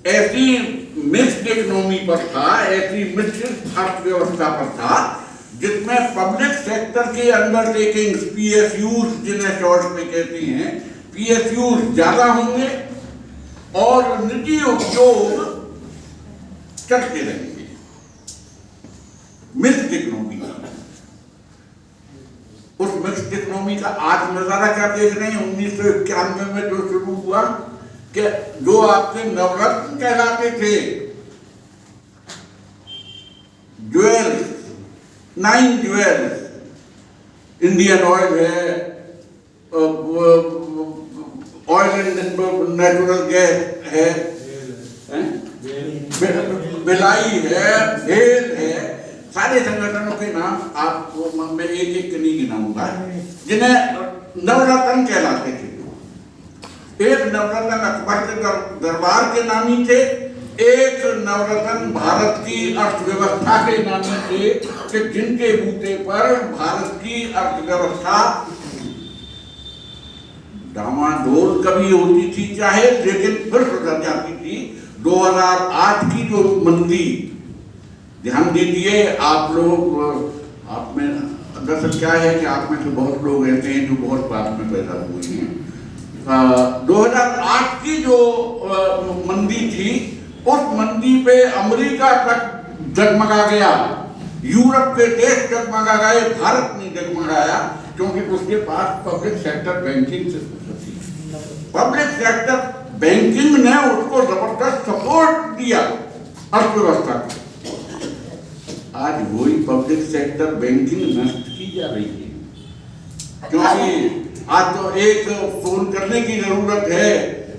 ऐसी mixed economy पर था, ऐसी मिश्रित अर्थव्यवस्था पर था जिसमें पब्लिक सेक्टर के अंडरटेकिंग पीएसयूज, जिन्हें शॉर्ट में कहते हैं, पीएसयूज ज्यादा होंगे और निजी उद्योग चलते रहेंगे। मिक्स्ड इकोनॉमी, उस मिक्स्ड इकोनॉमी का आज नजारा क्या देख रहे हैं? 1991 में जो शुरू हुआ कि जो आपके नवरत्न कहलाते थे, ज्वेल्स, 9 ज्वेल्स, इंडियन ऑयल है, ऑयल एंड नेचुरल गैस है, बिलाई है, हेल है, सारे संगठनों के नाम आपको मैं एक एक नहीं गिनाऊंगा जिन्हें नवरत्न कहलाते थे। एक नवरत्न अकबर के दरबार के नामी थे, एक नवरत्न भारत की अर्थव्यवस्था के नामी थे कि जिनके बूते पर भारत की अर्थव्यवस्था डामाडोल कभी होती थी चाहे, लेकिन फिर सुधर जाती थी। 2008 की जो मंदी, ध्यान दीजिए आप लोग, आप में दरअसल क्या है कि आप में से बहुत लोग ऐसे हैं जो बहुत बाद में पैदा हुए हैं। 2008 की जो मंदी थी, उस मंदी पे अमेरिका तक जगमगा गया, यूरोप के देश जगमगा गए, भारत नहीं जगमगाया क्योंकि उसके पास पब्लिक सेक्टर बैंकिंग सिस्टम थी। पब्लिक सेक्टर बैंकिंग ने उसको जबरदस्त सपोर्ट दिया अर्थव्यवस्था को। आज वही पब्लिक सेक्टर बैंकिंग नष्ट की जा रही है, क्योंकि आज तो एक फोन करने की जरूरत है।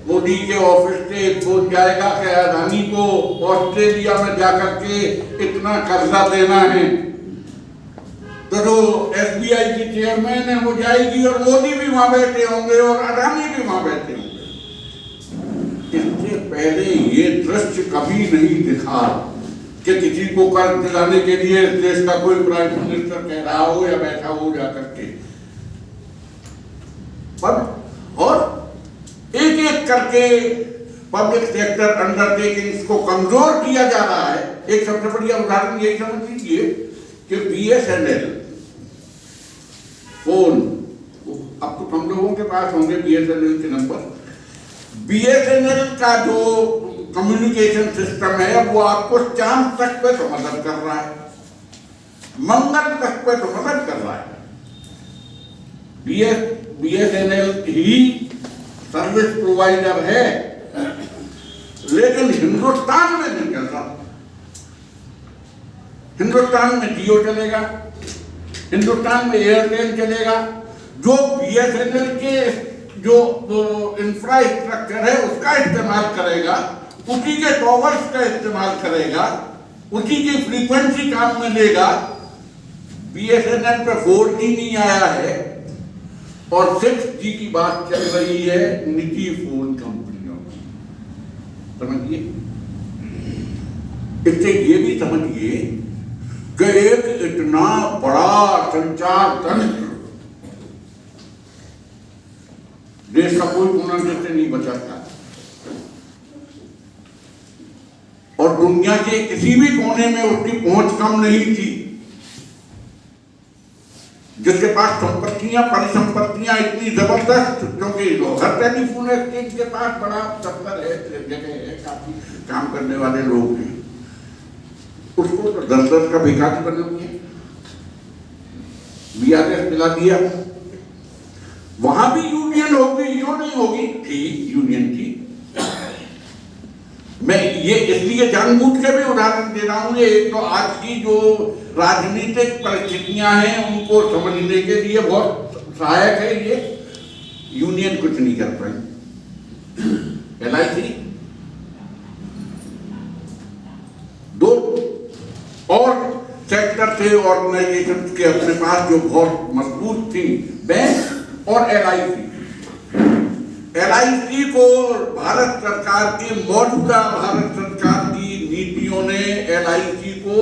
मोदी के ऑफिस से एक फोन जाएगा कि अदानी को ऑस्ट्रेलिया में जाकर के इतना कर्जा देना है, तो जो एसबीआई की चेयरमैन है वो जाएगी और मोदी भी वहां बैठे होंगे और अदानी भी वहां बैठे होंगे। इससे पहले ये दृश्य कभी नहीं दिखा कि किसी को कर्ज दिलाने के लिए देश का कोई प्राइम मिनिस्टर कह रहा हो या बैठा हो जाकर के, और एक एक करके पब्लिक सेक्टर अंडरटेकिंग्स को कमजोर किया जा रहा है। एक सबसे बढ़िया उदाहरण यही समझ लीजिए कि बीएसएनएल फोन, अब तो हम लोगों के पास होंगे बीएसएनएल के नंबर, बीएसएनएल का जो कम्युनिकेशन सिस्टम है वो आपको चांद तक पे तो मदद कर रहा है, मंगल तक पे तो मदद कर रहा है। बीएसएनएल ही सर्विस प्रोवाइडर है, लेकिन हिंदुस्तान में नहीं चलता। हिंदुस्तान में जियो चलेगा, हिंदुस्तान में एयरटेल चलेगा। जो बीएसएनएल के जो इंफ्रास्ट्रक्चर है उसका इस्तेमाल करेगा, उसी के टॉवर्स का इस्तेमाल करेगा, उसी की फ्रीक्वेंसी काम में लेगा। बीएसएनएल पे 4G नहीं आया है और 6G की बात चल रही है निजी फोन कंपनियों की, समझिए। इससे ये भी समझिए कि एक इतना बड़ा संचार तंत्र देश का कोई कोना से नहीं बचा था, और दुनिया के किसी भी कोने में उसकी पहुंच कम नहीं थी। जिसके पास संपत्तियां, परिसंपत्तियां इतनी जबरदस्त, क्योंकि हर टेलीफोन एक्सचेंज के पास बड़ा दफ्तर है, जगह है, काफी काम करने वाले लोग हैं, उसको तो 10-10 का भिखारी बने हुए हैं। बीआरएस मिला दिया, वहां भी यूनियन होगी, क्यों नहीं होगी? थी यूनियन थी। मैं ये इसलिए जानबूझ के भी उदाहरण दे रहा हूं। एक तो आज की जो राजनीतिक परिस्थितियां हैं उनको समझने के लिए बहुत सहायक है ये। यूनियन कुछ नहीं कर पाई, एलआईसी, दो और सेक्टर थे ऑर्गेनाइजेशन के अपने पास जो बहुत मजबूत थी, बैंक और एलआईसी। एलआईसी को भारत सरकार की, मौजूदा भारत सरकार की नीतियों ने एलआईसी को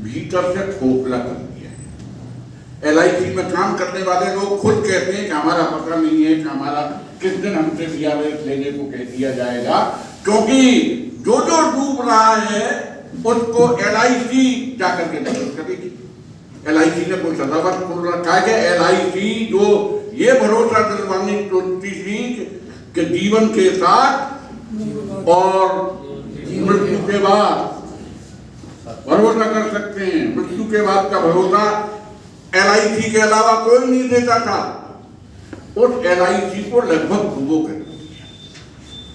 भीतर से खोखला कर दिया है। एलआईसी में काम करने वाले लोग खुद कहते हैं कि हमारा पता नहीं है कि हमारा किस दिन हमसे बीआरएस लेने को कह दिया जाएगा, क्योंकि जो जो डूब रहा है उसको LIC जाकर के मदद करेगी। LIC ने कोई सदाबत खोल रखा है कि LIC जो ये भरोसा दिलवानी चाहती थी कि जीवन के साथ और मृत्यु के बाद भरोसा कर सकते हैं, मृत्यु के बाद का भरोसा LIC के अलावा कोई नहीं देता था। उस LIC को लगभग डूबो कर दिया,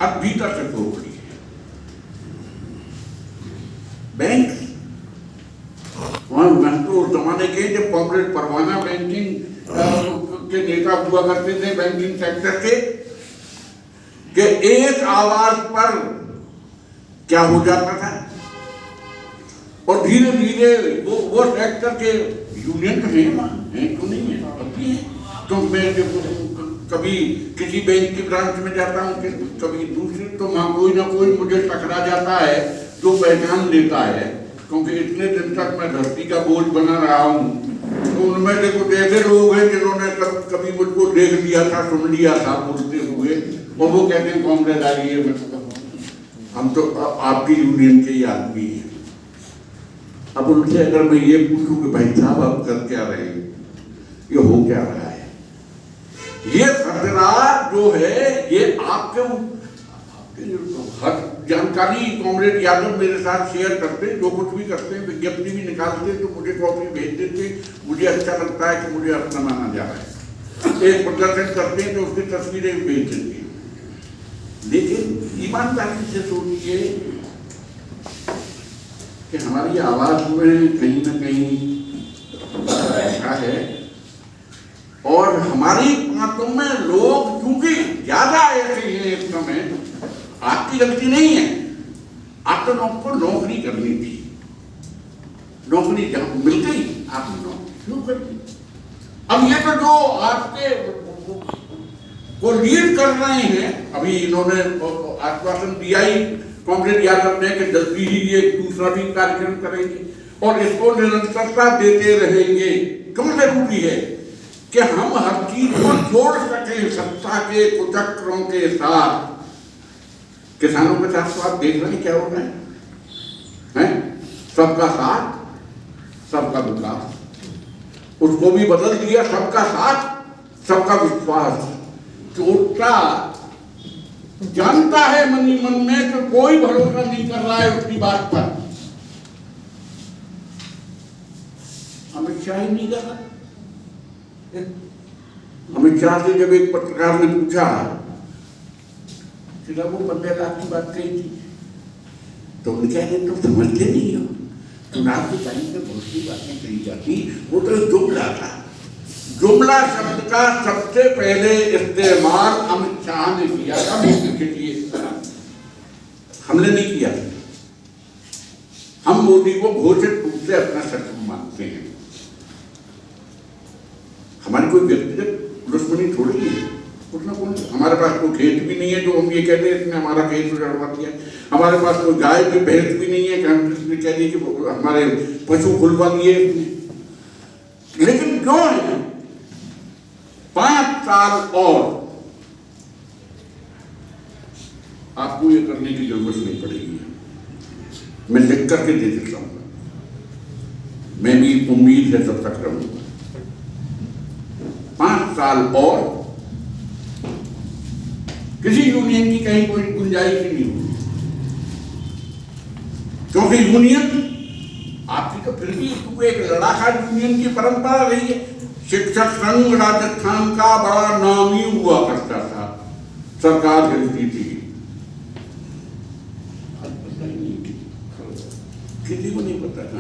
अब भीतर से खोल रही है। बैंक और मैं तो उस जमाने के जब कॉर्पोरेट परवाना बैंकिंग के नेता हुआ करते थे बैंकिंग सेक्टर के, कि एक आवाज पर क्या हो जाता था और धीरे धीरे वो सेक्टर के यूनियन तो है क्यों नहीं है, अभी है। तो मैं कभी किसी बैंक की ब्रांच में जाता हूँ, कभी दूसरी, तो वहाँ कोई ना कोई मुझे टकरा जाता है जो पहचान लेता है, क्योंकि इतने दिन तक मैं धरती का बोझ बना रहा हूँ। तो उनमें से कुछ ऐसे लोग हैं जिन्होंने कभी मुझको देख लिया था, सुन लिया था बोलते हुए, और वो कहते हैं कांग्रेस आ रही है, हम तो आपकी यूनियन के ही आदमी हैं। अब उनसे अगर मैं ये पूछूं कि भाई साहब आप कर क्या रहे हैं, ये हो क्या रहा है, ये खतरा जो है ये आपके हर जानकारी कॉमरेड यादव मेरे साथ शेयर करते, जो कुछ भी करते हैं, विज्ञप्ति भी निकालते, तो मुझे कॉपी भेज देते। मुझे अच्छा लगता है कि मुझे अपना माना जा रहा है। एक प्रदर्शन करते हैं तो उसकी तस्वीरें भी भेज देते हैं। लेकिन ईमानदारी से सोचिए कि हमारी आवाज में कहीं ना कहीं ऐसा है, और हमारी बातों में लोग क्योंकि ज्यादा ऐसे हैं इस समय, आपकी गलती नहीं है, आप तो आपको नौकरी करनी थी, नौकरी जब मिल गई आपने नौकरी क्यों कर दी। अब ये तो जो आपके को लीड कर रहे हैं, अभी इन्होंने आश्वासन दिया ही कांग्रेस यादव ने कि जल्दी ही ये दूसरा भी कार्यक्रम करेंगे और इसको निरंतरता देते रहेंगे। क्यों जरूरी है कि हम हर चीज को जोड़ सकें सत्ता के कुचक्रों के साथ। किसानों के साथ तो आप देख रहे हैं क्या हो रहा है? सबका साथ सबका विकास, उसको भी बदल दिया, सबका साथ सबका विश्वास। चोटा जानता है मन ही मन में कि कोई भरोसा नहीं कर रहा है उसकी बात पर, अमित शाह ही नहीं कर रहा। अमित शाह से जब एक पत्रकार ने पूछा वो 15 लाख की बात कही थी, तो उन्होंने कहा कि तुम समझते नहीं हो, चुनाव के टाइम पे बहुत सी बातें कही जाती, वो तो जुमला था। जुमला शब्द का सबसे पहले इस्तेमाल अमित शाह ने किया था मोदी के लिए, हमने नहीं किया। हम मोदी को घोषित रूप से अपना शत्रु मानते हैं। हमारी कोई व्यक्तिगत दुश्मनी थोड़ी है, हमारे पास कोई खेत भी नहीं है जो हम ये कहते हैं इसने हमारा खेत उजड़वा दिया। हमारे पास कोई गाय भी भैंस भी नहीं है कि हम इसने कह दिए कि हमारे पशु खुलवा दिए इसने। लेकिन क्यों है 5 साल और आपको ये करने की जरूरत नहीं पड़ेगी, मैं लिख करके दे देता हूँ, मैं भी उम्मीद है तब तक रहूंगा। 5 साल और किसी यूनियन की कहीं कोई गुंजाइश नहीं होगी, क्योंकि यूनियन आपकी तो फिर भी एक लड़ाका यूनियन की परंपरा रही है। शिक्षक संघ राजस्थान का बड़ा नामी हुआ करता था, सरकार हिलती थी, किसी को नहीं पता था।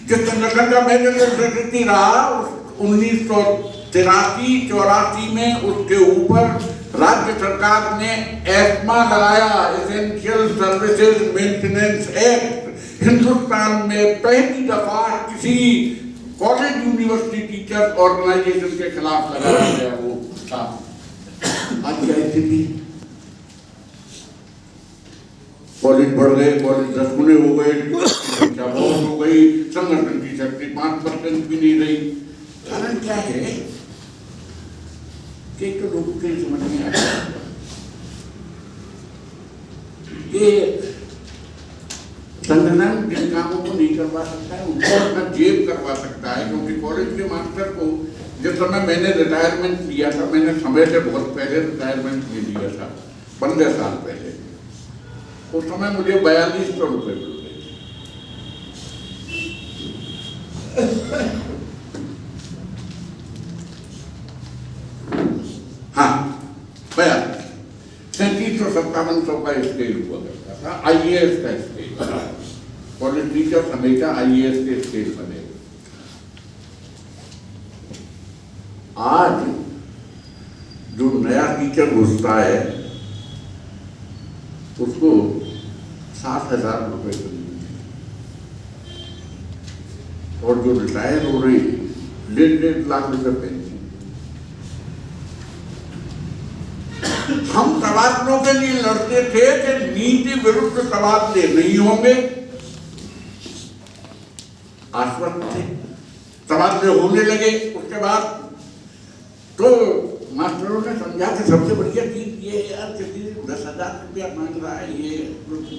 जिस संगठन का मैं सेक्रेटरी रहा 1983-84 में, उसके ऊपर राज्य सरकार ने एस्मा लगाया, essential services maintenance act. Hindustan में पहली दफा किसी कॉलेज यूनिवर्सिटी टीचर ऑर्गेनाइजेशन के खिलाफ लगाया गया वो था। आज क्या स्थिति, कॉलेज बढ़ गए, कॉलेज 10 गुने हो गए, संख्या बहुत हो गई, संगठन की शक्ति 5% भी नहीं रही। कारण क्या है कि तो लोगों के समझ में आता है कि संगठन जिन कामों को नहीं करवा सकता है उनको अपना जेब करवा सकता है। क्योंकि कॉलेज के मास्टर को जिस समय मैंने रिटायरमेंट लिया था, मैंने समय से बहुत पहले रिटायरमेंट ले लिया था, 15 साल पहले, उस समय मुझे 4200 रुपये मिल रहे थे। हाँ, 37,500 का स्केल हुआ करता था, IAS का स्केल। कॉलेज टीचर हमेशा IAS के स्केल बने। आज जो नया टीचर घुसता है उसको 7,000 रुपये मिलते हैं, और जो रिटायर हो रहे हैं 1.5 लाख रुपये पेंशन। हम तबादलों के लिए लड़ते थे कि नीति विरुद्ध तबादले नहीं होंगे, आश्वस्त थे, तबादले होने लगे। उसके बाद तो मास्टरों ने समझा कि सबसे बढ़िया चीज ये यार, किसी 10,000 रुपया मांग रहा है ये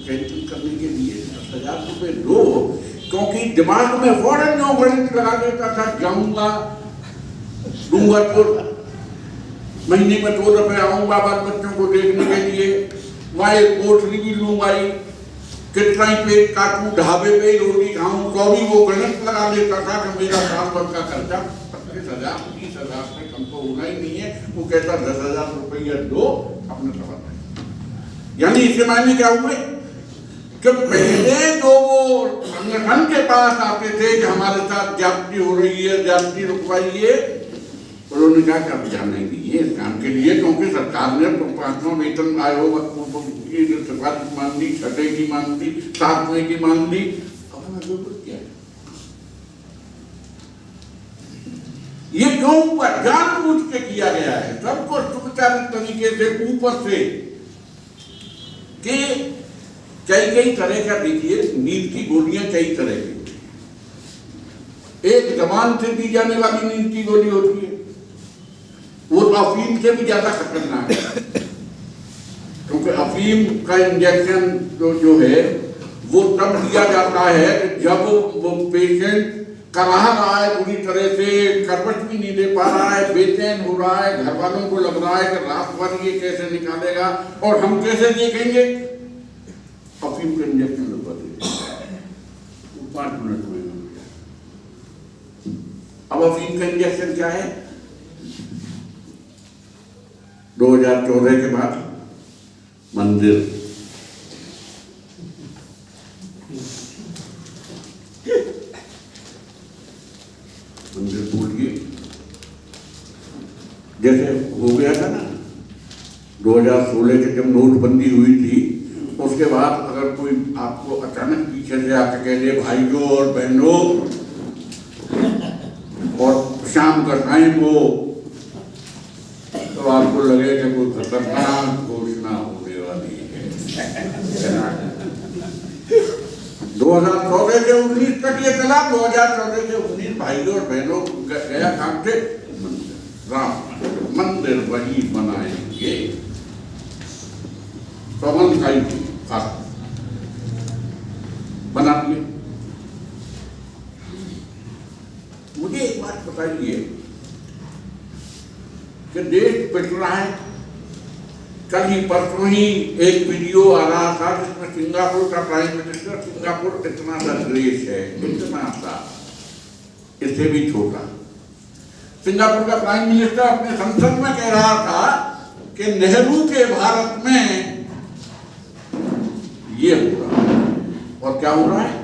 कैंसिल करने के लिए 10,000 रुपये दो, क्योंकि दिमाग में फौरन जो गणित लगा देता था, जाऊंगा डूंगरपुर, महीने में 2 रुपये आऊंगा बाल बच्चों को देखने के लिए, वहाँ एक कोठरी भी लूंगा, कितना ही पेट काटूं, ढाबे पे ही रोटी खाऊं, तो भी वो गणित लगा देता था कि मेरा साल भर का खर्चा 25,000 30,000 से कम तो होना ही नहीं है। वो कहता 10,000 रुपया दो अपने समझ। यानी इसके मायने क्या हुए कि पहले जो वो संगठन के पास आते थे कि हमारे साथ ज्यादती हो रही है, ज्यादती रुकवाइए, उन्होंने क्या कर जाने दिए इस काम के लिए, क्योंकि सरकार ने 5वां वेतन आयोग की सिफारिश मान दी, 6ठे की मान दी, 7वें की मान दी। अब हमें जरूरत क्या है? ये क्यों हुआ? जानबूझ के किया गया है, सबको सुचारू तरीके से ऊपर से, कि कई तरह का, देखिए नींद की गोलियां कई तरह की, एक जबान से दी जाने वाली नींद की गोली होती है, वो अफीम से भी ज्यादा खतरनाक है, क्योंकि अफीम का इंजेक्शन जो है वो तब दिया जाता है जब वो पेशेंट कराह रहा है, पूरी तरह से करवट भी नहीं दे पा रहा है, बेचैन हो रहा है, घर वालों को लग रहा है कि रात भर ये कैसे निकालेगा और हम कैसे देखेंगे, अफीम का इंजेक्शन लगवा देंगे 5 मिनट में। अब अफीम का इंजेक्शन क्या है? 2014 के बाद मंदिर, मंदिर बोलिए, जैसे हो गया था ना 2016 के जब नोटबंदी हुई थी, उसके बाद अगर कोई आपको अचानक पीछे से आके कह दे भाइयों और बहनों और शाम का टाइम हो, तो आपको लगे कि कोई खतरनाक घोषणा होने वाली है। 2014 से 19 तक ये चला, 2014 से 19 भाइयों और बहनों गया काम से राम मंदिर वही बनाएंगे, प्रबंध बना दिए। मुझे एक बात बताइए कि देश पिट रहा है। कल ही परसों ही एक वीडियो आ रहा था जिसमें सिंगापुर का प्राइम मिनिस्टर, सिंगापुर इतना सा देश है, इतना सा, इससे भी छोटा, सिंगापुर का प्राइम मिनिस्टर अपने संसद में कह रहा था कि नेहरू के भारत में ये हो रहा है। और क्या हो रहा है?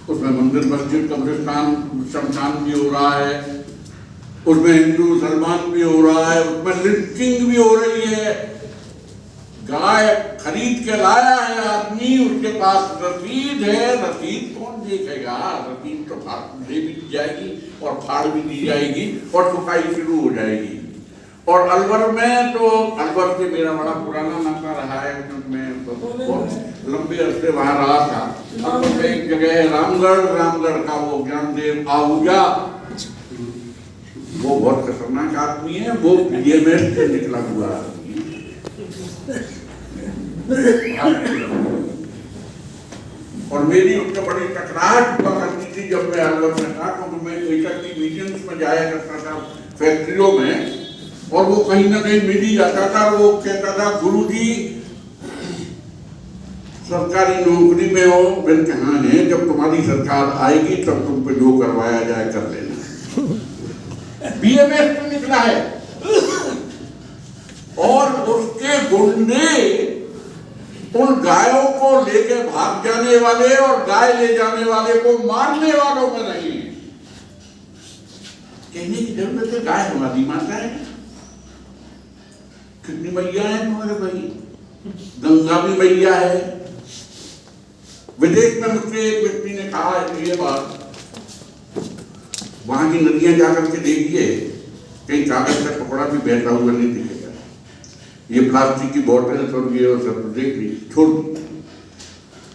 उसमें मंदिर मस्जिद कब्रिस्तान शमशान भी हो रहा है, उसमें हिंदू मुसलमान भी हो रहा है, उसमें लिंचिंग भी हो रही है। गाय खरीद के लाया है आदमी, उसके पास रसीद है, रसीद कौन देखेगा? रसीद तो दे भी दी जाएगी और फाड़ भी दी जाएगी और छुपाई शुरू हो जाएगी। और अलवर में तो, अलवर से मेरा बड़ा पुराना नाता रहा है, मैं बहुत लंबे अरसे वहाँ रहा था। अलवर में एक जगह है रामगढ़ का वो ज्ञानदेव आहूजा, वो बहुत खतरनाक आदमी है, वो BMS से निकला हुआ आदमी है। और मेरी उससे बड़ी टकराहट हुआ करती थी जब मैं अलवर में था, क्योंकि मैं इकट्ठी मीटिंग्स में जाया करता था फैक्ट्रियों में, और वो कहीं ना कहीं मिल ही जाता था। वो कहता था गुरुजी सरकारी नौकरी में हो, बिन कहान है, जब तुम्हारी सरकार आएगी तब तुम पे जो करवाया जाए कर लेना। बीएमएस में निकला है, और उसके गुंडे उन गायों को लेके भाग जाने वाले और गाय ले जाने वाले को मारने वालों में नहीं है। कहने की जरूरत है, गाय हमारी माता है। कितनी मैया है तुम्हारे भाई? गंगा भी मैया है। विदेश में मुझसे एक व्यक्ति ने कहा ये बात, वहां की नदियां जाकर के देखिए, कहीं कागज का टुकड़ा भी बहता हुआ नहीं दिखेगा। ये प्लास्टिक की बोतल और ये और सब देख ली, छोड़ दी।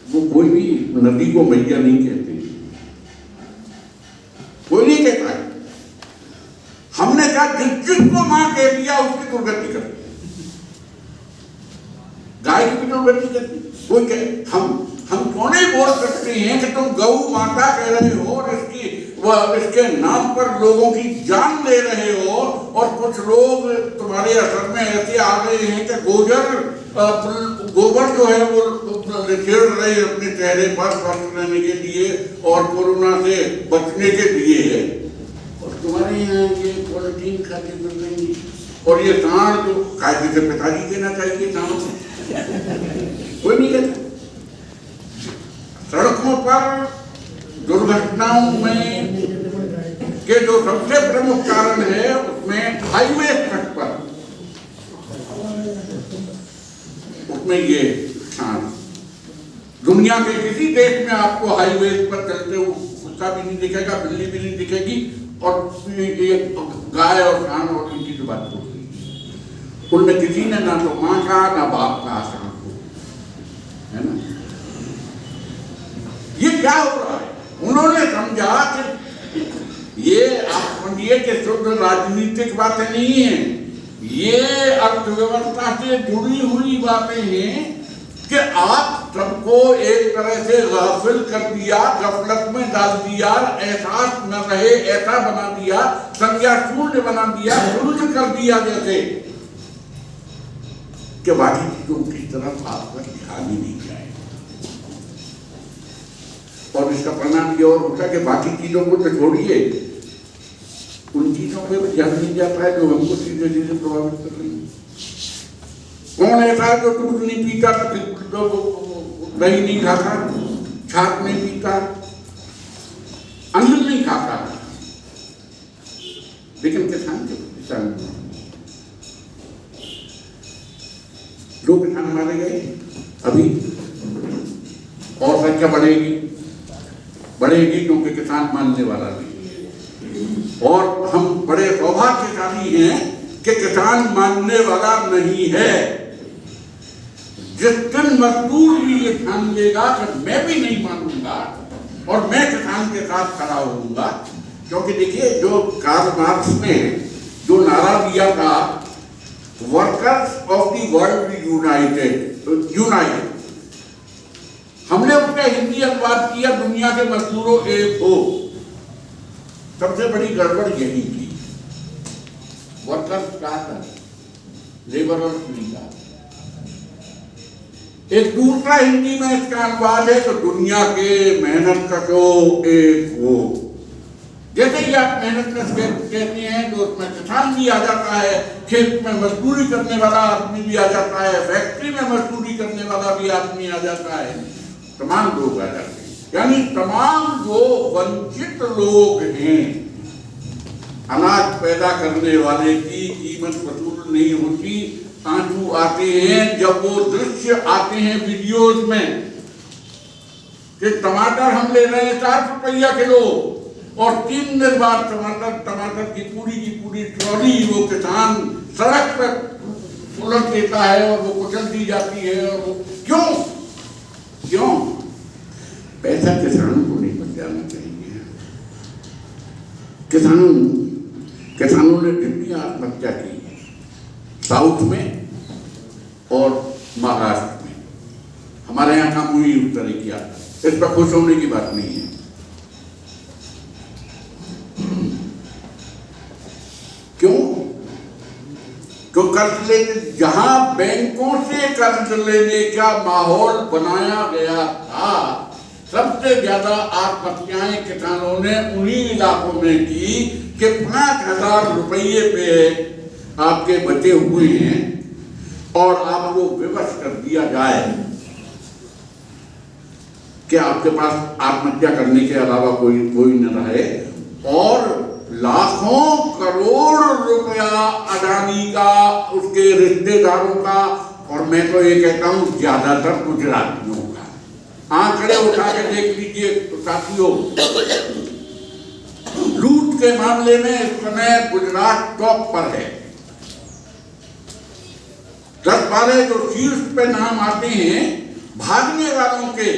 वो कोई भी नदी को मैया नहीं कहते, कोई नहीं कहता है। हमने कहा जिसको मां कह दिया उसकी दुर्गति कर, गाय की भी दुर्गति करती। कोई कहे हम क्यों नहीं बोल सकते हैं कि तुम गौ माता कह रहे हो और इसके नाम पर लोगों की जान ले रहे हो, और कुछ लोग तुम्हारे असर में ऐसे आ गए हैं कि गोबर जो है वो छेड़ रहे हैं अपने चेहरे पर स्वस्थ रहने के लिए और कोरोना से बचने के लिए, और तुम्हारे यहाँ ये क्वारंटीन खाते मिल रही। और ये सांड जो कायदे से पिताजी देना चाहिए, सांड कोई नहीं कहता। सड़कों पर दुर्घटनाओं में के जो सबसे प्रमुख कारण है उसमें हाईवे तट पर, उसमें ये सांड। दुनिया के किसी देश में आपको हाईवे पर चलते हुए कुत्ता भी नहीं दिखेगा, बिल्ली भी नहीं दिखेगी, और ये गाय और सांड और इनकी जो बात होती है, उनमें किसी ने ना तो माँ कहा ना बाप कहा सांड को, है ना। ये क्या हो रहा है? उन्होंने समझा कि ये आप समझिए कि शुद्ध राजनीतिक बातें नहीं है, ये अर्थव्यवस्था से जुड़ी हुई बातें हैं कि आप सबको एक तरह से गाफिल कर दिया, गफलत में डाल दिया, एहसास न रहे ऐसा बना दिया, संज्ञा शून्य बना दिया, शून्य कर दिया, जैसे कि बाकी चीजों की तरफ आपका ध्यान ही नहीं जाए। और इसका परिणाम ये और होता है कि बाकी चीजों को तो छोड़िए, उन चीजों पे भी ध्यान नहीं जाता है जो हमको सीधे सीधे प्रभावित कर रही है। कौन ऐसा है जो दूध नहीं पीता, दही नहीं खाता, छाछ नहीं पीता, अन्न नहीं खाता, लेकिन किसान दो किसान मारे गए, अभी और संख्या बढ़ेगी क्योंकि किसान मानने वाला नहीं। और हम बड़े सौभाग्यशाली हैं कि किसान मानने वाला नहीं है। जिस दिन मजदूर भी ये ठान लेगा कि मैं भी नहीं मानूंगा और मैं किसान के साथ खड़ा होऊंगा, क्योंकि देखिए जो कार्ल मार्क्स ने जो नारा दिया था, workers of the world United, हमने उसका हिंदी अनुवाद किया दुनिया के मजदूरों एक हो। सबसे बड़ी गड़बड़ यही की, वर्कर्स कहा था, लेबरर्स नहीं कहा। एक दूसरा हिंदी में इसका अनुवाद है तो दुनिया के मेहनत कशो एक हो। जैसे ही आप मेहनत कहते हैं तो उसमें किसान भी आ जाता है, खेत में मजदूरी करने वाला आदमी भी आ जाता है, फैक्ट्री में मजदूरी करने वाला भी आदमी आ जाता है, तमाम लोग आ जाते हैं। यानी तमाम जो वंचित लोग हैं, अनाज पैदा करने वाले की कीमत वसूल नहीं होती। आंसू आते हैं जब वो दृश्य आते हैं वीडियोज में कि टमाटर हम ले रहे हैं 4 रुपया किलो और 3 दिन बाद टमाटर की पूरी ट्रॉली वो किसान सड़क पर उलट देता है और वो कुचल दी जाती है। और वो क्यों पैसा किसानों को नहीं बच जाना चाहिए। किसानों ने जितनी आत्महत्या की साउथ में और महाराष्ट्र में, हमारे यहाँ का मुई उत्तर किया, इस पर खुश होने की बात नहीं है। क्यों? तो कर्ज लेने, जहां बैंकों से कर्ज लेने का माहौल बनाया गया था, सबसे ज्यादा आत्महत्याएं किसानों ने उन्हीं इलाकों में की कि 5,000 रुपये पे आपके बचे हुए हैं और आपको विवश कर दिया जाए कि आपके पास आत्महत्या करने के अलावा कोई न रहे, और लाखों करोड़ रुपया अडानी का, उसके रिश्तेदारों का, और मैं तो ये कहता हूं ज्यादातर गुजरातियों का। आंकड़े उठा के देख लीजिए साथियों, लूट के मामले में इस समय गुजरात टॉप पर है। 10-12 जो शीर्ष पे नाम आते हैं भागने वालों के,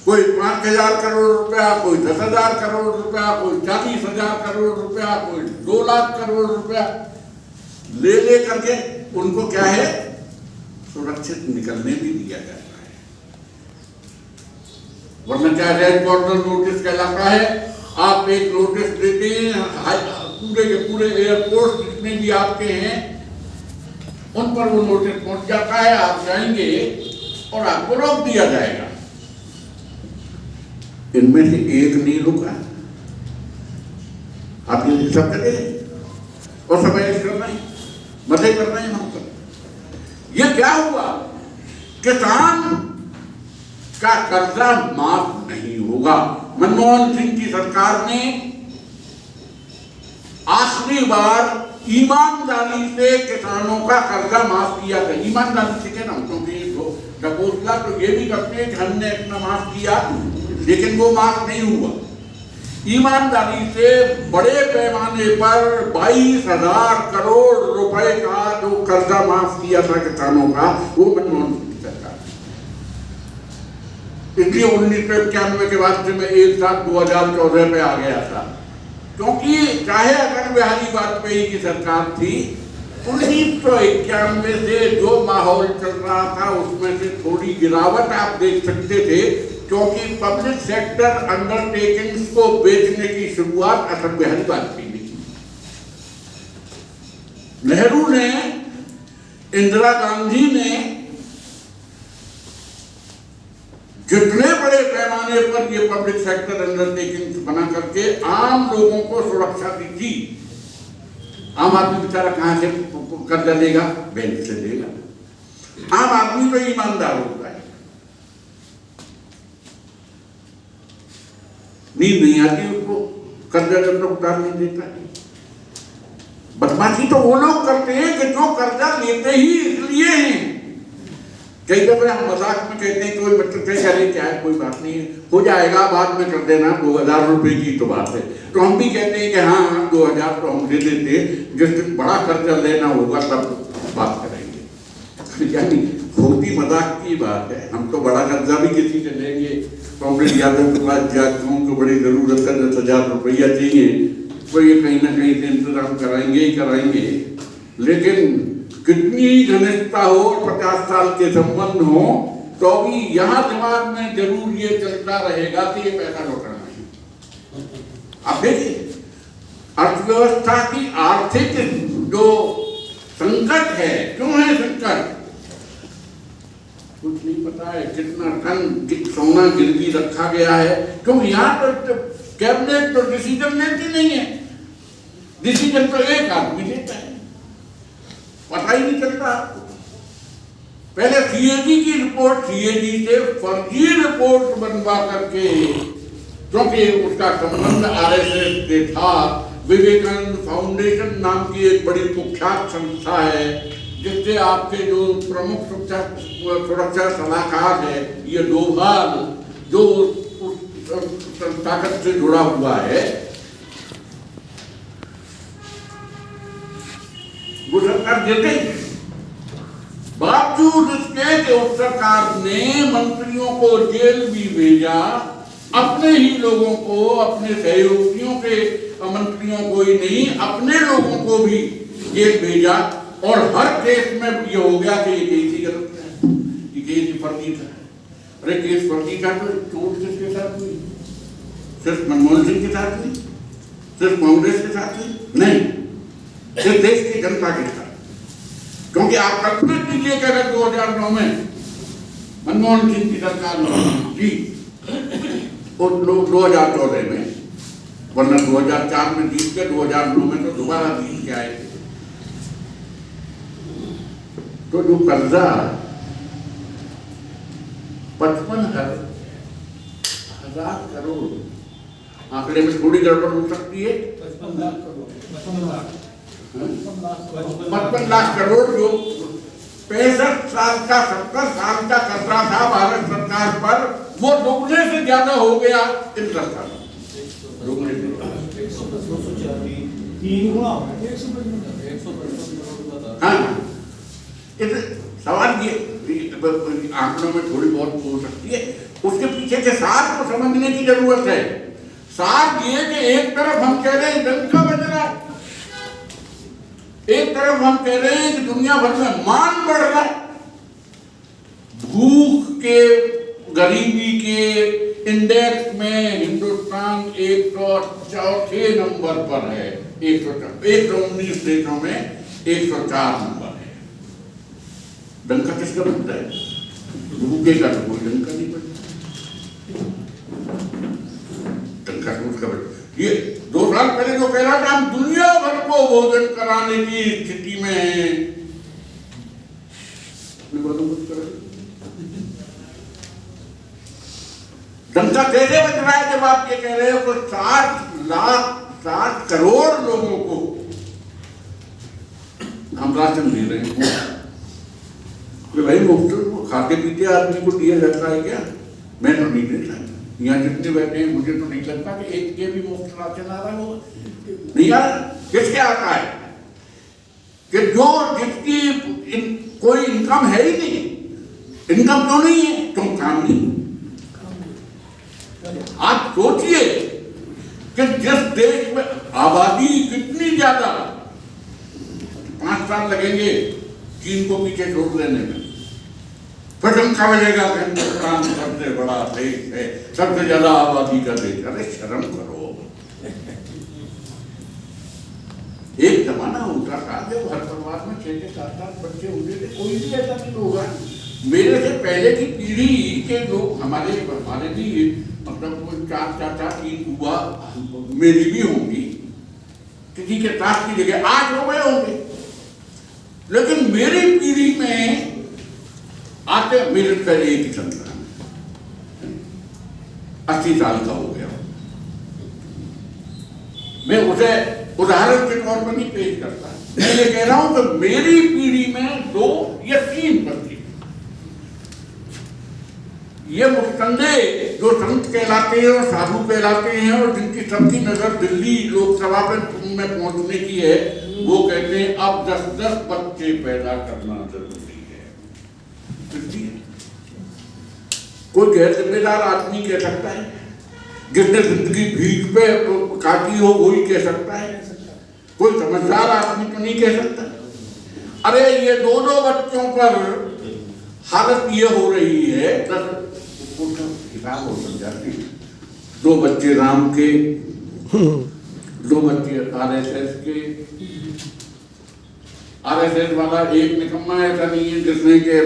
कोई 5,000 करोड़ रुपया, कोई 10,000 करोड़ रुपया, कोई 40,000 करोड़ रुपया, कोई 2 लाख करोड़ रुपया ले करके उनको क्या है, सुरक्षित निकलने भी दिया जाता है। वरना क्या रेड कॉर्नर नोटिस कहलाता है, आप एक नोटिस देते हैं, पूरे के पूरे एयरपोर्ट जितने भी आपके हैं उन पर वो नोटिस पहुंच जाता है, आप जाएंगे और आपको रोक दिया जाएगा। इनमें से एक नहीं रुका, आप ये सब करें और समय करना ही, मजे करना ही हम कर। ये क्या हुआ, किसान का कर्जा माफ नहीं होगा। मनमोहन सिंह की सरकार ने आखिरी बार ईमानदारी से किसानों का कर्जा माफ किया था। ईमानदारी से कहना, क्योंकि डपोसला तो ये भी करते हैं कि हमने इतना माफ किया, लेकिन वो माफ नहीं हुआ। ईमानदारी से बड़े पैमाने पर 22,000 करोड़ रुपए का जो कर्जा माफ किया था किसानों का, वो मनमोहन सिंह की सरकार। इसलिए 1991 के बाद से मैं एक साथ 2014 पे आ गया था, क्योंकि चाहे अटल बिहारी वाजपेयी की सरकार थी, 1991 से जो माहौल चल रहा था उसमें से थोड़ी गिरावट आप देख सकते थे, क्योंकि पब्लिक सेक्टर अंडरटेकिंग्स को बेचने की शुरुआत अटल बिहारी वाजपेयी ने की। नेहरू ने, इंदिरा गांधी ने जितने बड़े पैमाने पर ये पब्लिक सेक्टर अंडरटेकिंग्स बना करके आम लोगों को सुरक्षा दी थी। आम आदमी बेचारा कहां से कर्जा लेगा, बैंक से लेगा। आम आदमी तो ईमानदार होता है, नींद नहीं आती उसको, कर्जा जब तक उतार नहीं देता है। बदमाशी तो वो लोग करते हैं कि जो कर्जा लेते ही इसलिए हैं। कई दफे हम मजाक में कहते हैं, कोई बच्चे कह रहे क्या है, कोई बात नहीं है, हो जाएगा, बाद में कर देना, 2,000 रुपए की तो बात है। तो हम भी कहते हैं कि हाँ 2,000 तो हम दे देते, जिस दिन बड़ा कर्जा लेना होगा तब बात करेंगे। यानी होती मजाक की बात है। हम तो बड़ा कर्जा भी किसी से लेंगे, कांग्रेस यादव के पास जातियों को बड़ी जरूरत है, 10,000 रुपया चाहिए, तो ये कहीं ना कहीं से इंतजाम कराएंगे ही कराएंगे। लेकिन कितनी घनिष्ठता हो, 50 साल के संबंध हो, तो भी यहाँ दिमाग में जरूर ये चलता रहेगा कि ये पैसा लौटाना है। अब देखिए अर्थव्यवस्था की आर्थिक जो संकट है, क्यों है संकट, कुछ नहीं पता है। कितना टन सोना गिरवी रखा गया है, क्योंकि यहाँ तो कैबिनेट तो डिसीजन लेती नहीं है, डिसीजन तो एक आदमी लेता है, पता ही नहीं चलता आपको। पहले सीएजी की रिपोर्ट, सीएजी से फर्जी रिपोर्ट बनवा करके, क्योंकि उसका संबंध आरएसएस से था। विवेकानंद फाउंडेशन नाम की एक बड़ी कुख्यात संस्था है, जिससे आपके जो प्रमुख सुरक्षा सलाहकार है, ये डोभाल, जो उस ताकत से जुड़ा हुआ है, वो सरकार देते ही। बावजूद इसके कि उस सरकार ने मंत्रियों को जेल भी भेजा, अपने ही लोगों को, अपने सहयोगियों के मंत्रियों को ही नहीं, अपने लोगों को भी जेल भेजा। और हर केस में ये हो गया कि ये केस ही गलत है, ये केस ही फर्जी था। अरे केस फर्जी का तो चोट किसके साथ हुई? सिर्फ मनमोहन सिंह के साथ हुई? सिर्फ कांग्रेस के साथ हुई? नहीं, सिर्फ देश की जनता के साथ। क्योंकि आप कल्पना कीजिए कि अगर 2009 में मनमोहन सिंह की सरकार की और लोग 2014 में, वरना 2004 में जीत के 2009 में तो दोबारा जीत के आए थे, तो जो कर्जा 55,000 करोड़, आंकड़े में थोड़ी गड़बड़ हो सकती है, 55 लाख करोड़ जो 65 साल का 70 साल का कर्जा था भारत सरकार पर, वो दोगुने से ज्यादा हो गया इन सरकार। हाँ, सवाल ये आंकड़ों में थोड़ी बहुत हो सकती है, उसके पीछे के सार को समझने की जरूरत है। सार ये कि एक तरफ हम कह रहे हैं डंका बज रहा है, एक तरफ हम कह रहे हैं कि दुनिया भर में मान बढ़ रहा है, भूख के, गरीबी के इंडेक्स में हिंदुस्तान 104 नंबर पर है, 119 देशों में 104 नंबर है। डंका किसका बनता है? भूखे का तो कोई डंका नहीं बनता, डंका तो उसका बनता। ये 2 साल पहले जो कह रहा था हम दुनिया भर को भोजन कराने की स्थिति में हैं, डंका कैसे बज रहा है? जब आप ये कह रहे हो तो 60 करोड़ लोगों को हम राशन दे रहे हैं। भाई मुफ्त खाते पीते आदमी को दिया जाता है क्या? मैं तो नहीं देता। यहाँ जितने बैठे हैं मुझे तो नहीं लगता कि एक के भी मुफ्त राशन आ रहा होगा, नहीं आ रहा। किसके आता है? कि जो जिसकी कोई इनकम है ही नहीं। इनकम क्यों नहीं है? क्यों काम नहीं। आप सोचिए कि जिस देश में आबादी कितनी ज्यादा, 5 साल लगेंगे चीन को पीछे छोड़ देने में, फिर डंका बजेगा हिंदुस्तान सबसे बड़ा देश है, सबसे ज्यादा आबादी का देश। अरे शर्म करो। एक जमाना होता था जब हर परिवार में 6-7 बच्चे होते थे, कोई भी ऐसा नहीं होगा। मेरे से पहले की पीढ़ी के लोग, हमारे भी मतलब 4 चाचा 3 बुआ मेरी भी होंगी, किसी के 7 की जगह 8 हो गए होंगे। लेकिन मेरी पीढ़ी में आते मेरे का एक ही संतान 80 साल का हो गया। मैं उसे उदाहरण के तौर पर नहीं पेश करता, मैं ये कह रहा हूं कि मेरी पीढ़ी में 2 या 3 बच्चे, ये मुस्तंदे जो संत कहलाते हैं और साधु कहलाते हैं और जिनकी सबकी नजर दिल्ली लोकसभा में पहुंचने की है, वो कहते हैं अब 10-10 बच्चे पैदा करना जरूरी है। कोई गैर जिम्मेदार आदमी कह सकता है, जिसने जिंदगी भीख पे काटी हो वही कह सकता है, कोई समझदार आदमी तो नहीं कह सकता। अरे ये 2-2 बच्चों पर हालत ये हो रही है, 10 हिसाब हो समझाती, 2 बच्चे राम के, 2 बच्चे RSS के। RSS वाला एक निकम्मा ऐसा नहीं है जिसने के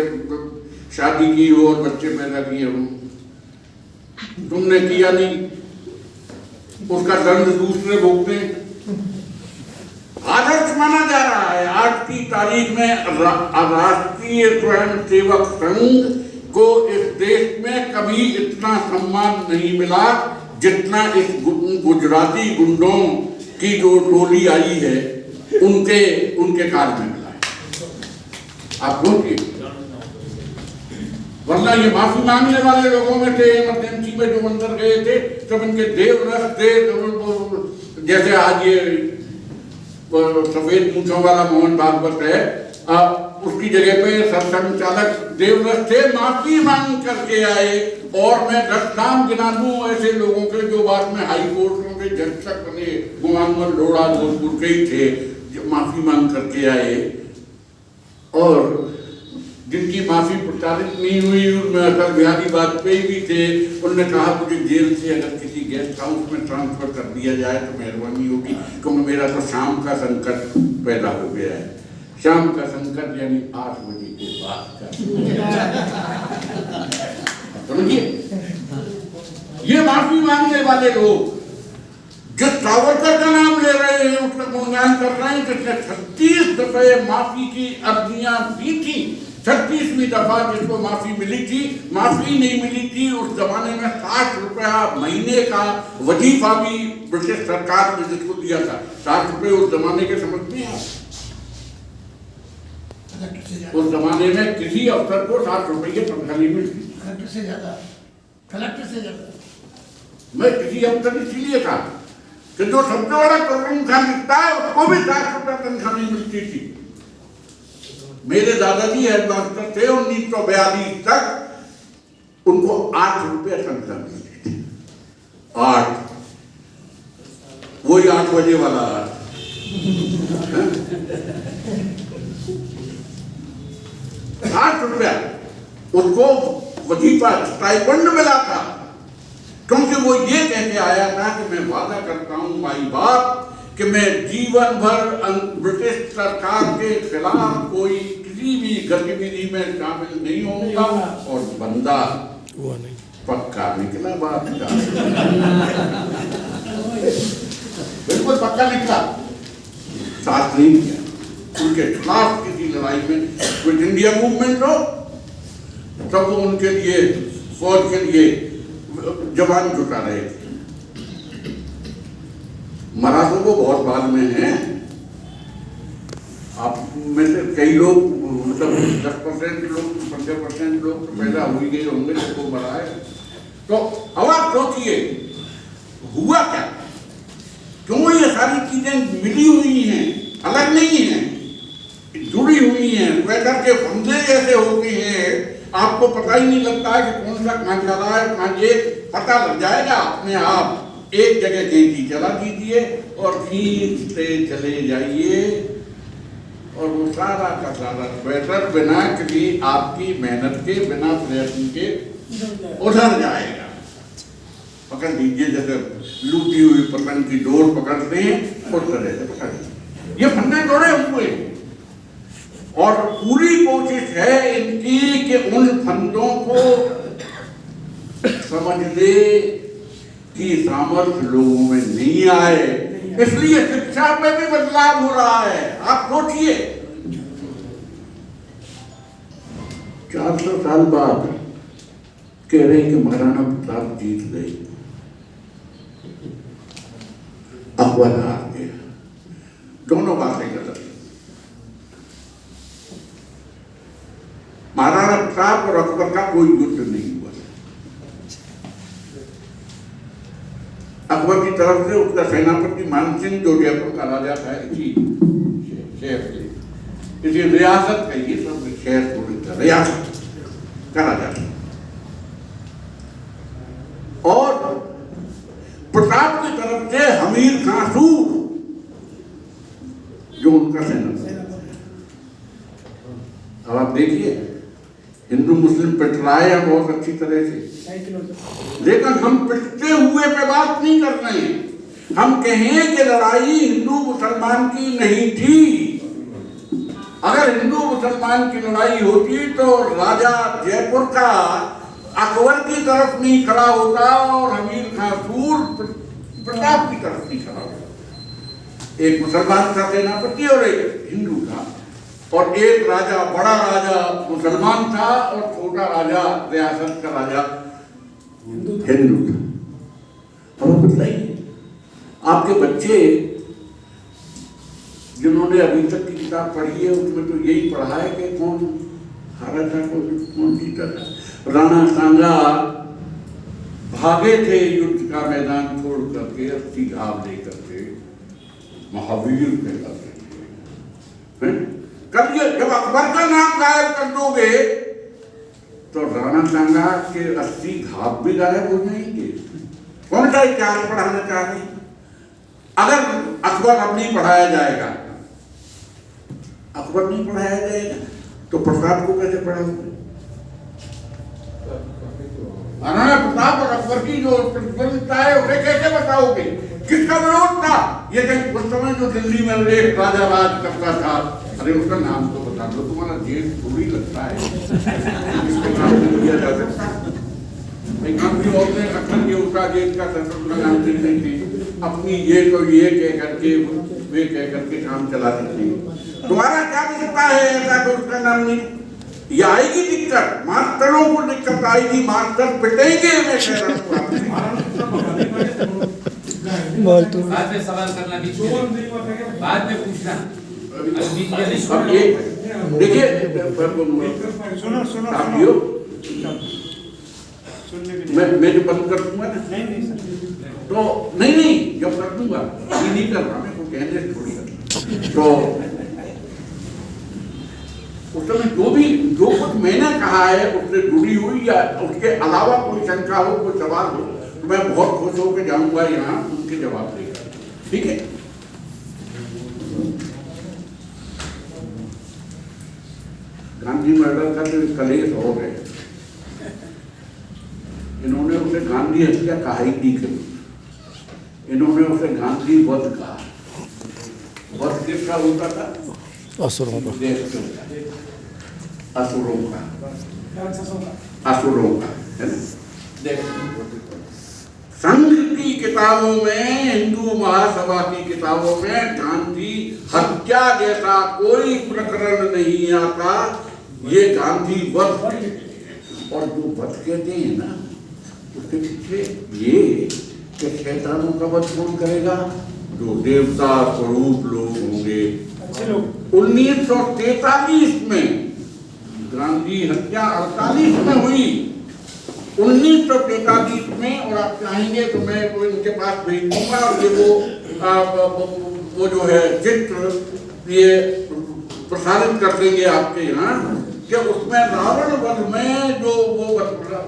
शादी की हो और बच्चे पैदा किए हो, तुमने किया नहीं, उसका दंड दूसरे भुगते। आदर्श माना जा रहा है। आज की तारीख में राष्ट्रीय स्वयंसेवक संघ को इस देश में कभी इतना सम्मान नहीं मिला जितना इस गुजराती गुंडों की जो टोली आई है उनके काल में मिला है। आप बोलिए, वरना ये माफी मांगने वाले लोगों में थे, इमरजेंसी में जो अंदर गए थे सब इनके देवरस थे। जैसे आज ये सफेद मूंछों वाला मोहन भागवत है, उसकी जगह पे सरसंघचालक देवरस थे, माफी मांग करके आए। और मैं 10 नाम गिना दूं ऐसे लोगों के जो बाद में हाई कोर्टों के जज तक बने, गुमानमल लोढ़ा जोधपुर के ही थे, जो माफी मांग करके आए। और जिनकी माफी प्रचारित नहीं हुई, उनमें अटल बिहारी वाजपेयी भी थे। उन्होंने कहा मुझे जेल से अगर किसी गेस्ट हाउस में ट्रांसफर कर दिया जाए तो मेहरबानी होगी, क्योंकि मेरा तो शाम का संकट पैदा हो गया है। शाम का संकट यानी 8 बजे के बाद का। समझिए, ये माफी मांगने वाले लोग जो सावरकर का नाम ले रहे हैं, उसका गुणगान कर रहे हैं, जिसने 36 दफे माफी की अर्जियां दी थी। 36वीं दफा जिसको माफी मिली थी, माफी नहीं मिली थी। उस जमाने में 60 रुपया महीने का वजीफा भी ब्रिटिश सरकार ने जिसको दिया था। 60 रुपये उस जमाने के समझते हैं? उस जमाने में किसी अफसर को 60 रुपये तनख्वाह नहीं मिलती। कलेक्टर से ज्यादा मैं किसी अफसर इसीलिए था कि जो सबसे बड़ा प्रॉब्लम था लिखता है, उसको भी 60 रुपये तनख्वाह नहीं मिलती थी। मेरे दादाजी हेडमास्टर थे, 1942 तक उनको 8 रुपये तनख्वाह मिलती थी। 8, वही 8 बजे वाला 8 रुपया उसको वजीफा स्टाइपेंड मिला था, क्योंकि वो ये कहते आया था कि मैं वादा करता हूं माई बाप कि मैं जीवन भर ब्रिटिश सरकार के खिलाफ कोई किसी भी गतिविधि में शामिल नहीं होऊंगा। और बंदा पक्का निकला बात का, बिल्कुल पक्का निकला। साथ नहीं किया उनके खिलाफ किसी लड़ाई में। क्विट इंडिया मूवमेंट हो तब वो उनके लिए, फौज के लिए जवान जुटा रहे थे। मराठों को बहुत बाद में है, आप में से कई लोग, मतलब 10% लोग, 15% लोग तो पैदा हो ही गए होंगे जिसको मरा है। तो अब आप सोचिए हुआ क्या, क्यों ये सारी चीजें मिली हुई हैं, अलग नहीं है, जुड़ी हुई हैं, स्वेटर के फंदे जैसे हो गए हैं। आपको पता ही नहीं लगता है कि कौन सा कहाँ चला है, कहाँ ये पता लग जाएगा अपने आप। एक जगह गेंदी चला दीजिए और खींचते चले जाइए, और वो सारा का सारा स्वेटर बिना किसी आपकी मेहनत के, बिना प्रयत्न के उधर जाएगा। पकड़ दीजिए, जैसे लूटी हुई पतंग की डोर पकड़ते हैं उस तरह से पकड़। ये फंदे जोड़े हुए, और पूरी कोशिश है इनकी कि उन फंदों को समझने की सामर्थ्य लोगों में नहीं आए, इसलिए शिक्षा पे भी बदलाव हो रहा है। आप सोचिए 400 साल बाद कह रहे हैं कि महाराणा प्रताप जीत गए, अकबर हार गए। दोनों बातें गलत। महाराणा प्रताप और अकबर का कोई युद्ध नहीं हुआ। अकबर की तरफ से उसका सेनापति मानसिंह, जो जयपुर का राजा था, इसी शहर के, इसी रियासत का, ये सब शहर थोड़ी रियासत का राजा था। और प्रताप की तरफ से हमीर खां सूर, जो उनका सेनापति। अब आप देखिए, हिंदू मुस्लिम पिट रहा है बहुत अच्छी तरह से, लेकिन हम पिटते हुए पे बात नहीं कर रहे हैं। हम कहें कि लड़ाई हिंदू मुसलमान की नहीं थी। अगर हिंदू मुसलमान की लड़ाई होती तो राजा जयपुर का अकबर की तरफ नहीं खड़ा होता और हमीर खां सूर प्रताप की तरफ नहीं खड़ा होता। एक मुसलमान का सेनापति और एक हिंदू था, और एक राजा, बड़ा राजा मुसलमान था और छोटा राजा, रियासत का राजा हिंदू था। अब बताइए, आपके बच्चे जिन्होंने अभी तक की किताब पढ़ी है उसमें तो यही पढ़ा है कि कौन हारा था, कौन जीता था। राणा सांगा भागे थे युद्ध का मैदान छोड़ करके, 80 घाव लेकर के, महावीर कहलाते थे। करिए, जब अकबर का नाम गायब कर दोगे तो राणा सांगा के 80 घाव भी गायब हो जाएंगे। कौन सा इतिहास पढ़ाना चाह रहे? अगर अकबर अब नहीं पढ़ाया जाएगा, अकबर नहीं पढ़ाया जाएगा तो प्रताप को कैसे पढ़ाओगे? महाराणा प्रताप और अकबर की जो प्रतिद्वंदिता है उसे कैसे बताओगे? किसका विरोध था? ये कहीं उस समय जो दिल्ली में एक राजा राज करता था, अरे उसका नाम तो बता दो, तुम्हारा जेल थोड़ी लगता है इसके नाम नहीं लिया जा सकता। गांधी और ने अखंड उसका जेल का संसद का नाम दे रही थी, अपनी ये तो ये कह करके वे कह करके काम चला सकती। तुम्हारा क्या दिक्कत है ऐसा तो उसका नाम नहीं? ये आएगी दिक्कत, मास्टरों को दिक्कत आएगी, मास्टर पिटेंगे। मैं कह रहा हूँ बाद में सवाल करना, बाद में पूछना। अब ये देखिए, सुनो मैं जो बंद कर दूंगा ना, तो नहीं जब कर दूंगा, ये नहीं कर रहा मैं, को कहने से थोड़ी कर। तो उस समय जो कुछ मैंने कहा है उससे जुड़ी हुई या उसके अलावा कोई शंका हो, कोई सवाल हो, तो मैं बहुत खुश होकर जाऊंगा यहाँ उनके जवाब देगा। ठीक है? गांधी मर्डर का जो कलेश हो गए, इन्होंने उसे गांधी हत्या कहा ही नहीं करी, इन्होंने उसे गांधी वध कहा। वध किसका होता था? असुरों का, है ना? संघ की किताबों में, हिंदू महासभा की किताबों में गांधी हत्या जैसा कोई प्रकरण नहीं आता, ये गांधी वध। और जो वध कहते हैं ना, उसके पीछे ये कि शैतानों का वध कौन करेगा? जो देवता स्वरूप लोग होंगे। 1943 में गांधी हत्या 48 में हुई, 1943 में। और आप चाहेंगे तो मैं वो इनके पास भेज दूंगा, और ये वो जो है चित्र ये प्रसारित कर देंगे आपके यहाँ, कि उसमें रावण वध में जो वो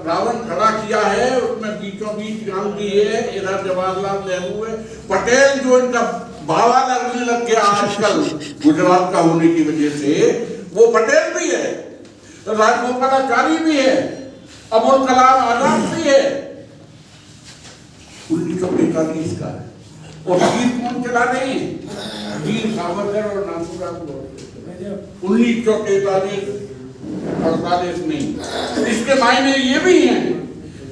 रावण खड़ा किया है, उसमें बीचों बीच गांधी है, इधर जवाहरलाल नेहरू है, पटेल जो इनका बाबा लगने लग गया आजकल गुजरात का होने की वजह से, वो पटेल भी है, राजगोपालाचारी भी है, अबुल कलाम आजाद भी है। 1943 का है। और वीर कौन चला रहे हैं? वीर सावरकर और नाथूराम गोडसे। 1943 48 नहीं। इसके मायने ये भी हैं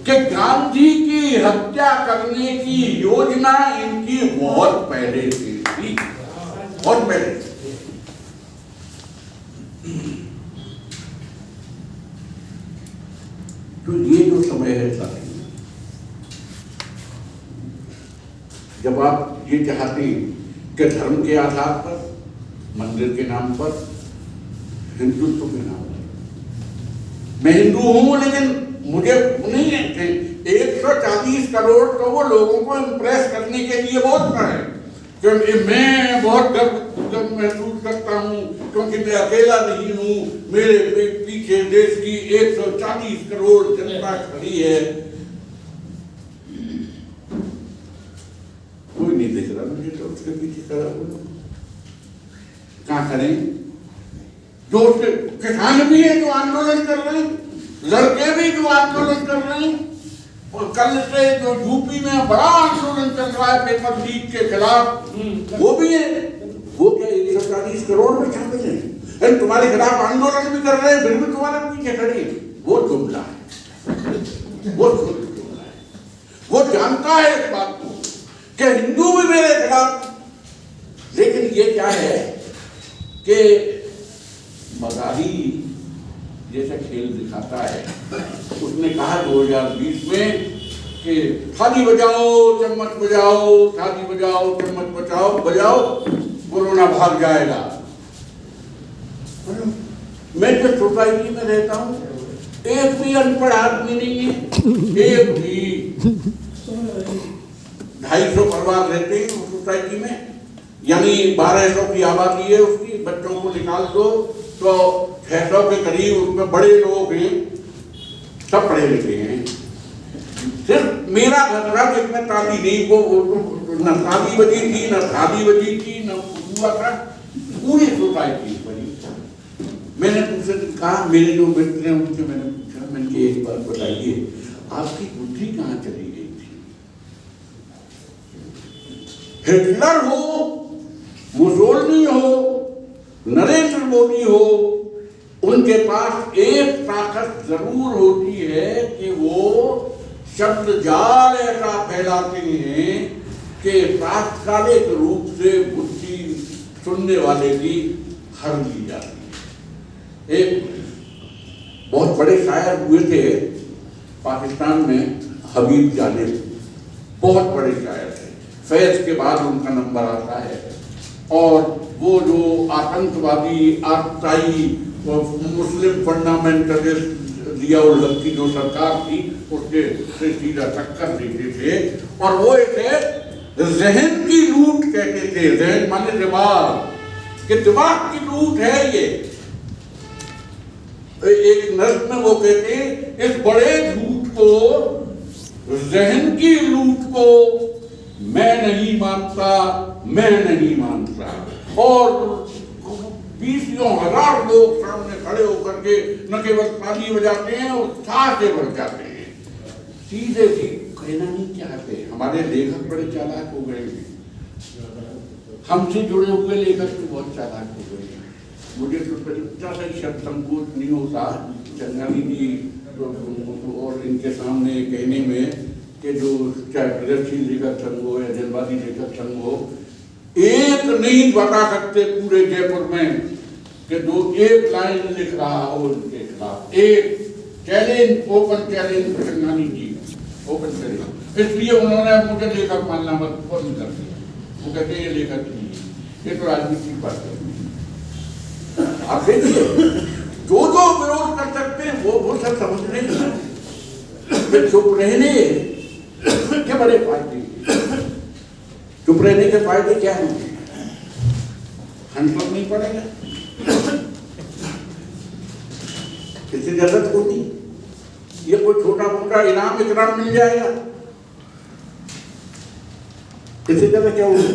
कि गांधी की हत्या करने की योजना इनकी बहुत पहले से थी, बहुत पहले। तो ये जो समय है साथी, जब आप ये चाहते हैं कि धर्म के आधार पर, मंदिर के नाम पर, हिंदुत्व के नाम पर, मैं हिंदू हूं लेकिन मुझे नहीं है 140 करोड़ तो वो लोगों को इम्प्रेस करने के लिए बोलता है कि मैं बहुत गर्व महसूस करता हूं क्योंकि मैं अकेला नहीं हूं, मेरे पीछे देश की 140 करोड़ जनता खड़ी है। कोई नहीं दिख रहा मुझे तो उसके पीछे खड़ा हुआ। कहाँ खड़े? जो उसके किसान भी है जो आंदोलन कर रहे हैं, लड़के भी जो आंदोलन कर रहे हैं, और कल से जो यूपी में बड़ा आंदोलन चल रहा है पेपर लीक के खिलाफ, वो भी है। वो क्या 140 करोड़ में शामिल है? तुम्हारे खिलाफ आंदोलन भी कर रहे हैं, फिर भी तुम्हारे पीछे खड़े हैं। वो जुमला है, वो जुमला है। वो जानता है इस बात को कि हिंदू भी मेरे खिलाफ, लेकिन ये क्या है कि मजाही जैसा खेल दिखाता है। उसने कहा 2020 में कि थाली बजाओ चम्मच बजाओ, थाली बजाओ चम्मच बजाओ बजाओ, कोरोना भाग जाएगा। मैं जो सोसाइटी में रहता हूँ, एक भी अनपढ़ आदमी नहीं है, एक भी। 250 परिवार रहते हैं उस सोसाइटी में, यानी 1200 की आबादी है उसकी। बच्चों को निकाल दो तो 600 के करीब उसमें बड़े लोग हैं, सब पढ़े लिखे हैं। सिर्फ मेरा घर था जिसमें ताली नहीं, वो न ताली बजी थी, न थाली बजी थी, न हुआ था। पूरी सोसाइटी बनी, मैंने तुमसे कहा, मेरे जो मित्र हैं उनसे मैंने पूछा, मैंने कहा एक बात बताइए, आपकी बुद्धि कहाँ चली गई थी? हिटलर हो, मुसोलिनी हो, नरेंद्र मोदी हो, उनके पास एक ताकत जरूर होती है कि वो शब्द जाल ऐसा फैलाते हैं कि तात्कालिक रूप से बुद्धि सुनने वाले की हर ली जाती है। एक बहुत बड़े शायर हुए थे पाकिस्तान में, हबीब जालिब, बहुत बड़े शायर थे, फैज के बाद उनका नंबर आता है। और वो जो आतंकवादी आतताई मुस्लिम फंडामेंटलिस्ट जियाउल हक की जो सरकार थी उसके से सीधा टक्कर देते थे। और वो इसे जहन की लूट कहते थे, जहन माने दिमाग, कि दिमाग की लूट है ये। एक नज्म में वो कहते हैं, इस बड़े झूठ को, जहन की लूट को मैं नहीं मानता, मैं नहीं मानता। और 20,000 लोग सामने खड़े होकर के न केवल ताली बजाते हैं और उत्साह से बढ़ जाते हैं। सीधे सी कहना नहीं चाहते। हमारे लेखक बड़े चालाक हो गए हैं, हमसे जुड़े हुए लेखक तो बहुत चालाक हो गए हैं। मुझे तो इतना सा शब्द संकोच नहीं होता चंगानी जी और इनके सामने कहने में कि जो चाहे प्रगतिशील लेखक संघ हो या जनवादी लेखक संघ हो, एक नहीं बता सकते पूरे जयपुर में कि जो एक लाइन लिख रहा हो उनके खिलाफ। एक चैलेंज, ओपन चैलेंज चंगानी जी, ओपन चैलेंज। इसलिए उन्होंने मुझे लेखक मानना मत बंद कर दिया। वो कहते हैं ये लेखक नहीं है, ये तो राजनीतिक बात है। आप देखिए, जो विरोध कर सकते हैं वो सब समझ रहे हैं। चुप रहने के बड़े फायदे, चुप रहने के फायदे क्या है? हंसना नहीं पड़ेगा, किसी जरूरत होती, ये कोई छोटा मोटा इनाम इकराम मिल जाएगा, किसी जगह क्या होगा?